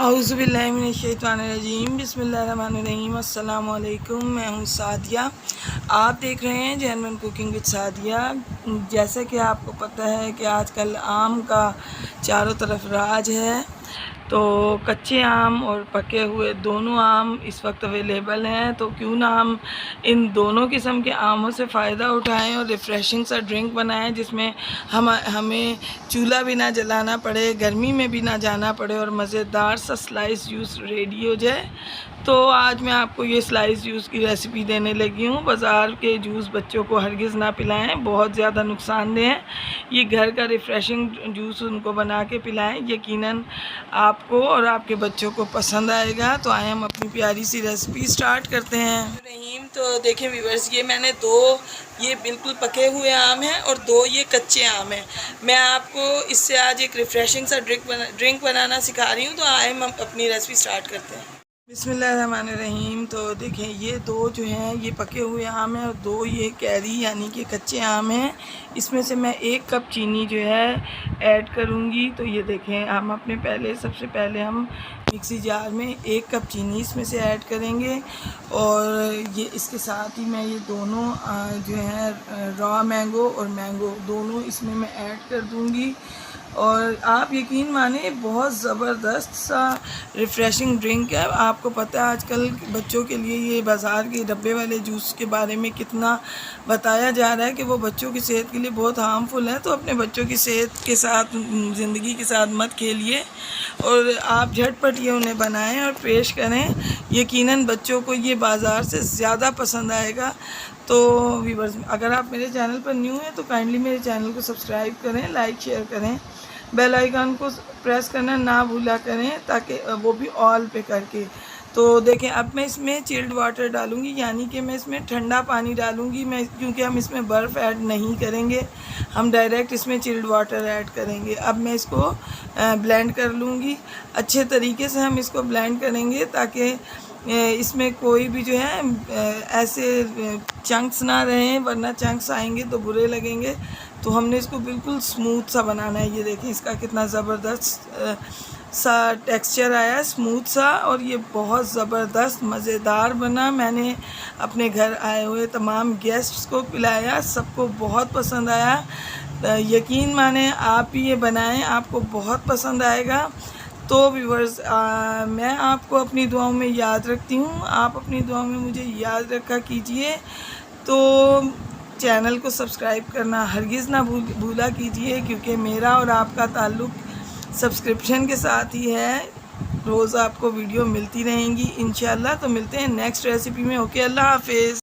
औज़ुबिल्लाहिमिनश्शैतानिर्रजीम बिस्मिल्लाहिर्रहमानिर्रहीम अस्सलाम वालेकुम। मैं हूँ सादिया, आप देख रहे हैं जैनवन कुकिंग विद सादिया। जैसे कि आपको पता है कि आजकल आम का चारों तरफ राज है, तो कच्चे आम और पके हुए दोनों आम इस वक्त अवेलेबल हैं। तो क्यों ना हम इन दोनों किस्म के आमों से फ़ायदा उठाएं और रिफ़्रेशिंग सा ड्रिंक बनाएं, जिसमें हमें चूल्हा भी ना जलाना पड़े, गर्मी में भी ना जाना पड़े और मज़ेदार सा स्लाइस जूस रेडी हो जाए। तो आज मैं आपको ये स्लाइस जूस की रेसिपी देने लगी हूँ। बाज़ार के जूस बच्चों को हरगिज़ ना पिलाएं, बहुत ज़्यादा नुकसानदेह हैं। ये घर का रिफ़्रेशिंग जूस उनको बना के पिलाएं, यकीनन आपको और आपके बच्चों को पसंद आएगा। तो आए हम अपनी प्यारी सी रेसिपी स्टार्ट करते हैं। रहीम, तो देखें व्यूअर्स, ये मैंने ये बिल्कुल पके हुए आम हैं और 2 ये कच्चे आम हैं। मैं आपको इससे आज एक रिफ़्रेशिंग सा ड्रिंक बनाना सिखा रही हूँ। तो आए हम अपनी रेसिपी स्टार्ट करते हैं। बिस्मिल्लाहिर्रहमानिर्रहीम। तो देखें, ये 2 जो हैं ये पके हुए आम हैं और 2 ये कैरी यानी कि कच्चे आम हैं। इसमें से मैं 1 कप चीनी जो है ऐड करूँगी। तो ये देखें, हम सबसे पहले हम मिक्सी जार में 1 कप चीनी इसमें से ऐड करेंगे और ये इसके साथ ही मैं ये दोनों जो है रॉ मैंगो और मैंगो दोनों इसमें मैं ऐड कर दूँगी। और आप यकीन माने, बहुत ज़बरदस्त सा रिफ़्रेशिंग ड्रिंक है। आपको पता है आजकल बच्चों के लिए ये बाज़ार के डब्बे वाले जूस के बारे में कितना बताया जा रहा है कि वो बच्चों की सेहत के लिए बहुत हार्मफुल है। तो अपने बच्चों की सेहत के साथ, ज़िंदगी के साथ मत खेलिए और आप झटपट ये उन्हें बनाएं और पेश करें। यकीनन बच्चों को ये बाज़ार से ज़्यादा पसंद आएगा। तो व्यूअर्स, अगर आप मेरे चैनल पर न्यू हैं तो काइंडली मेरे चैनल को सब्सक्राइब करें, लाइक शेयर करें, बेल आइकन को प्रेस करना ना भूला करें, ताकि वो भी ऑल पे करके। तो देखें, अब मैं इसमें चिल्ड वाटर डालूंगी, यानी कि मैं इसमें ठंडा पानी डालूंगी। क्योंकि हम इसमें बर्फ़ ऐड नहीं करेंगे, हम डायरेक्ट इसमें चिल्ड वाटर ऐड करेंगे। अब मैं इसको ब्लेंड कर लूँगी। अच्छे तरीके से हम इसको ब्लेंड करेंगे ताकि इसमें कोई भी जो है ऐसे चंक्स ना रहें, वरना चंक्स आएंगे तो बुरे लगेंगे। तो हमने इसको बिल्कुल स्मूथ सा बनाना है। ये देखें, इसका कितना ज़बरदस्त सा टेक्सचर आया, स्मूथ सा, और ये बहुत ज़बरदस्त मज़ेदार बना। मैंने अपने घर आए हुए तमाम गेस्ट्स को पिलाया, सबको बहुत पसंद आया। यकीन माने, आप भी ये बनाएं, आपको बहुत पसंद आएगा। तो व्यूअर्स, मैं आपको अपनी दुआओं में याद रखती हूँ, आप अपनी दुआओं में मुझे याद रखा कीजिए। तो चैनल को सब्सक्राइब करना हरगिज़ ना भूला कीजिए, क्योंकि मेरा और आपका ताल्लुक़ सब्सक्रिप्शन के साथ ही है। रोज़ आपको वीडियो मिलती रहेंगी इंशाल्लाह। तो मिलते हैं नेक्स्ट रेसिपी में। ओके, अल्लाह हाफिज़।